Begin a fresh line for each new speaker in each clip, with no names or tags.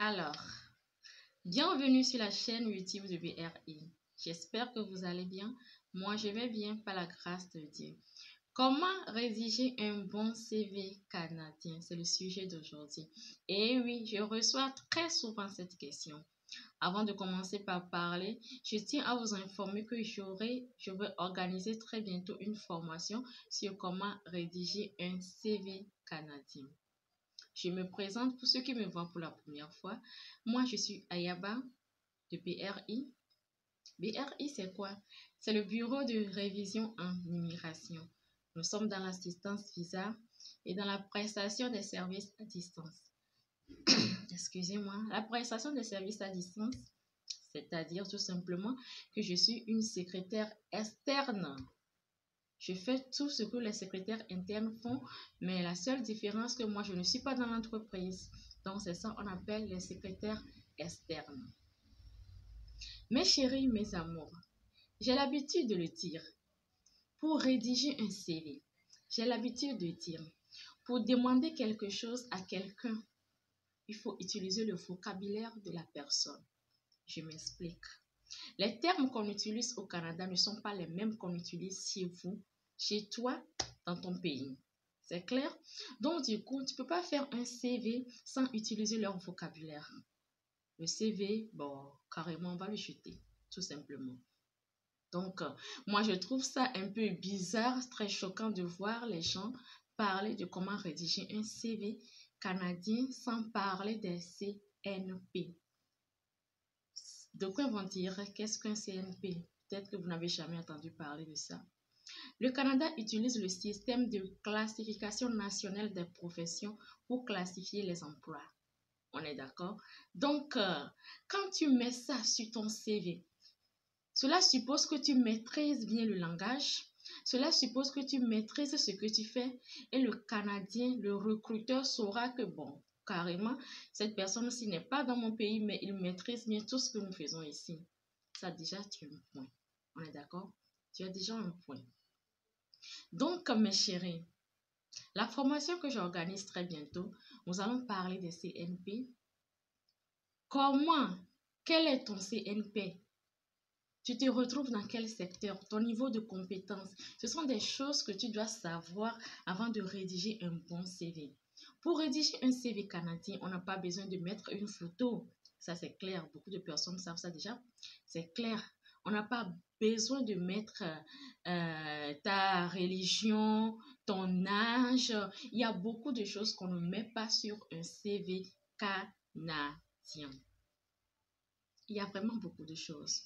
Alors, bienvenue sur la chaîne YouTube de BRI. J'espère que vous allez bien. Moi, je vais bien par la grâce de Dieu. Comment rédiger un bon CV canadien? C'est le sujet d'aujourd'hui. Et oui, je reçois très souvent cette question. Avant de commencer par parler, je tiens à vous informer que je vais organiser très bientôt une formation sur comment rédiger un CV canadien. Je me présente pour ceux qui me voient pour la première fois. Moi, je suis Ayaba de BRI. BRI, c'est quoi? C'est le bureau de révision en immigration. Nous sommes dans l'assistance visa et dans la prestation des services à distance. Excusez-moi. La prestation des services à distance, c'est-à-dire tout simplement que je suis une secrétaire externe. Je fais tout ce que les secrétaires internes font, mais la seule différence que moi, je ne suis pas dans l'entreprise. Donc, c'est ça qu'on appelle les secrétaires externes. Mes chéris, mes amours, j'ai l'habitude de le dire. Pour rédiger un CV, j'ai l'habitude de dire, pour demander quelque chose à quelqu'un, il faut utiliser le vocabulaire de la personne. Je m'explique. Les termes qu'on utilise au Canada ne sont pas les mêmes qu'on utilise chez vous, chez toi, dans ton pays. C'est clair? Donc, du coup, tu ne peux pas faire un CV sans utiliser leur vocabulaire. Le CV, bon, carrément, on va le jeter, tout simplement. Donc, moi, je trouve ça un peu bizarre, très choquant de voir les gens parler de comment rédiger un CV canadien sans parler des CNP. D'aucuns vont dire, qu'est-ce qu'un CNP? Peut-être que vous n'avez jamais entendu parler de ça. Le Canada utilise le système de classification nationale des professions pour classifier les emplois. On est d'accord? Donc, quand tu mets ça sur ton CV, cela suppose que tu maîtrises bien le langage. Cela suppose que tu maîtrises ce que tu fais. Et le Canadien, le recruteur saura que, bon, carrément, cette personne-ci n'est pas dans mon pays, mais il maîtrise bien tout ce que nous faisons ici. Ça, déjà, tu as un point. On est d'accord? Tu as déjà un point. Donc, mes chéris, la formation que j'organise très bientôt, nous allons parler des CNP. Comment? Quel est ton CNP? Tu te retrouves dans quel secteur? Ton niveau de compétence. Ce sont des choses que tu dois savoir avant de rédiger un bon CV. Pour rédiger un CV canadien, on n'a pas besoin de mettre une photo. Ça, c'est clair. Beaucoup de personnes savent ça déjà. C'est clair. On n'a pas besoin de mettre ta religion, ton âge. Il y a beaucoup de choses qu'on ne met pas sur un CV canadien. Il y a vraiment beaucoup de choses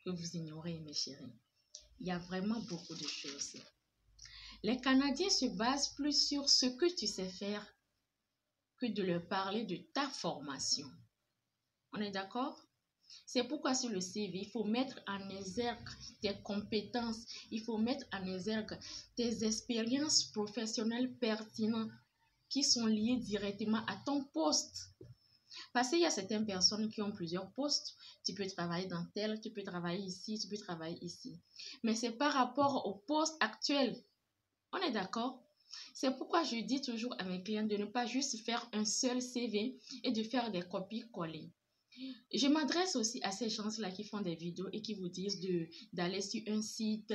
que vous ignorez, mes chéris. Il y a vraiment beaucoup de choses. Les Canadiens se basent plus sur ce que tu sais faire que de leur parler de ta formation. On est d'accord? C'est pourquoi sur le CV, il faut mettre en exergue tes compétences, il faut mettre en exergue tes expériences professionnelles pertinentes qui sont liées directement à ton poste. Parce qu'il y a certaines personnes qui ont plusieurs postes. Tu peux travailler dans tel, tu peux travailler ici, tu peux travailler ici. Mais c'est par rapport au poste actuel. On est d'accord? C'est pourquoi je dis toujours à mes clients de ne pas juste faire un seul CV et de faire des copies-coller. Je m'adresse aussi à ces gens-là qui font des vidéos et qui vous disent d'aller sur un site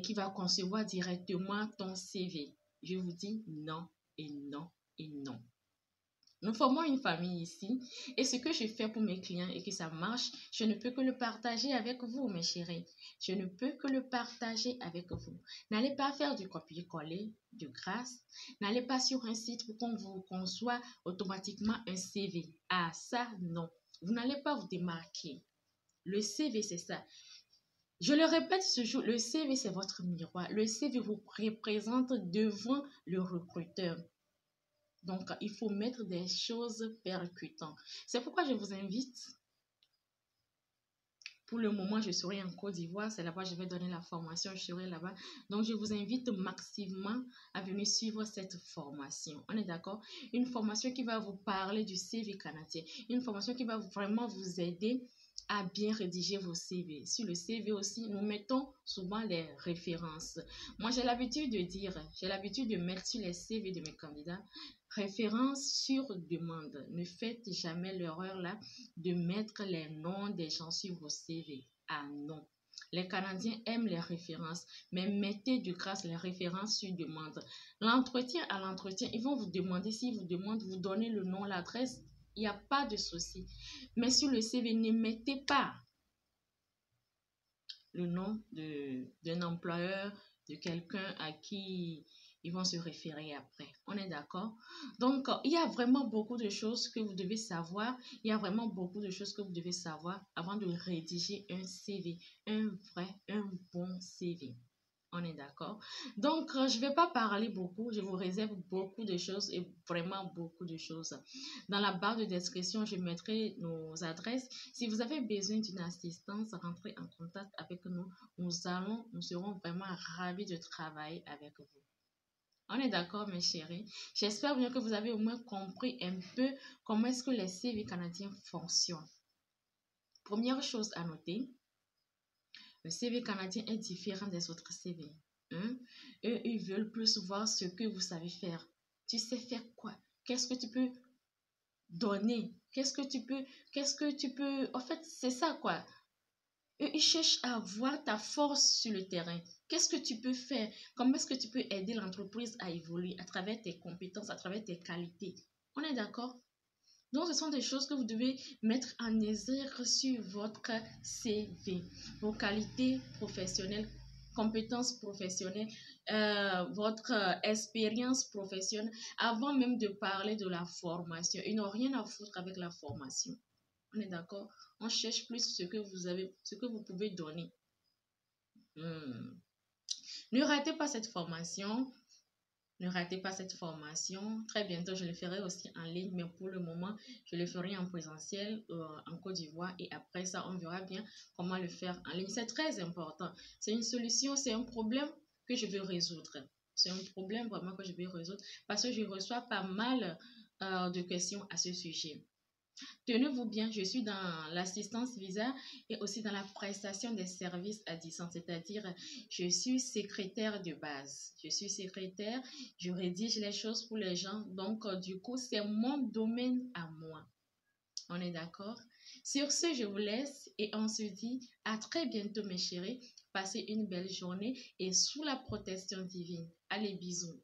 qui va concevoir directement ton CV. Je vous dis non et non et non. Nous formons une famille ici et ce que je fais pour mes clients et que ça marche, je ne peux que le partager avec vous, mes chéris. Je ne peux que le partager avec vous. N'allez pas faire du copier-coller, de grâce. N'allez pas sur un site pour qu'on vous conçoit automatiquement un CV. Ah, ça, non. Vous n'allez pas vous démarquer. Le CV, c'est ça. Je le répète ce jour, le CV, c'est votre miroir. Le CV vous représente devant le recruteur. Donc, il faut mettre des choses percutantes. C'est pourquoi je vous invite. Pour le moment, je serai en Côte d'Ivoire. C'est là-bas que je vais donner la formation. Je serai là-bas. Donc, je vous invite maximalement à venir suivre cette formation. On est d'accord? Une formation qui va vous parler du CV canadien. Une formation qui va vraiment vous aider à bien rédiger vos CV. Sur le CV aussi, nous mettons souvent les références. Moi, j'ai l'habitude de dire, j'ai l'habitude de mettre sur les CV de mes candidats Référence sur demande. Ne faites jamais l'erreur là de mettre les noms des gens sur vos CV. Ah non. Les Canadiens aiment les références, mais mettez de grâce les références sur demande. L'entretien à l'entretien, ils vont vous demander, s'ils vous demandent, vous donnez le nom, l'adresse, il n'y a pas de souci. Mais sur le CV, ne mettez pas le nom d'un employeur, de quelqu'un à qui ils vont se référer après. On est d'accord? Donc, il y a vraiment beaucoup de choses que vous devez savoir. Il y a vraiment beaucoup de choses que vous devez savoir avant de rédiger un CV, un bon CV. On est d'accord? Donc, je ne vais pas parler beaucoup. Je vous réserve beaucoup de choses et vraiment beaucoup de choses. Dans la barre de description, je mettrai nos adresses. Si vous avez besoin d'une assistance, rentrez en contact avec nous. Nous serons vraiment ravis de travailler avec vous. On est d'accord, mes chéris? J'espère bien que vous avez au moins compris un peu comment est-ce que les CV canadiens fonctionnent. Première chose à noter, le CV canadien est différent des autres CV. Hein? Eux, ils veulent plus voir ce que vous savez faire. Tu sais faire quoi? Qu'est-ce que tu peux donner? Qu'est-ce que tu peux... En fait, c'est ça, quoi. Eux, ils cherchent à voir ta force sur le terrain. Qu'est-ce que tu peux faire? Comment est-ce que tu peux aider l'entreprise à évoluer à travers tes compétences, à travers tes qualités? On est d'accord? Donc, ce sont des choses que vous devez mettre en exergue sur votre CV. Vos qualités professionnelles, compétences professionnelles, votre expérience professionnelle, avant même de parler de la formation. Ils n'ont rien à foutre avec la formation. On est d'accord? On cherche plus ce que vous avez, ce que vous pouvez donner. Ne ratez pas cette formation. Ne ratez pas cette formation. Très bientôt, je le ferai aussi en ligne, mais pour le moment, je le ferai en présentiel en Côte d'Ivoire. Et après ça, on verra bien comment le faire en ligne. C'est très important. C'est une solution, c'est un problème que je veux résoudre. C'est un problème vraiment que je veux résoudre parce que je reçois pas mal de questions à ce sujet. Tenez-vous bien, je suis dans l'assistance visa et aussi dans la prestation des services à distance, c'est-à-dire je suis secrétaire de base. Je suis secrétaire, je rédige les choses pour les gens, donc du coup, c'est mon domaine à moi. On est d'accord? Sur ce, je vous laisse et on se dit à très bientôt mes chéris. Passez une belle journée et sous la protection divine. Allez, bisous.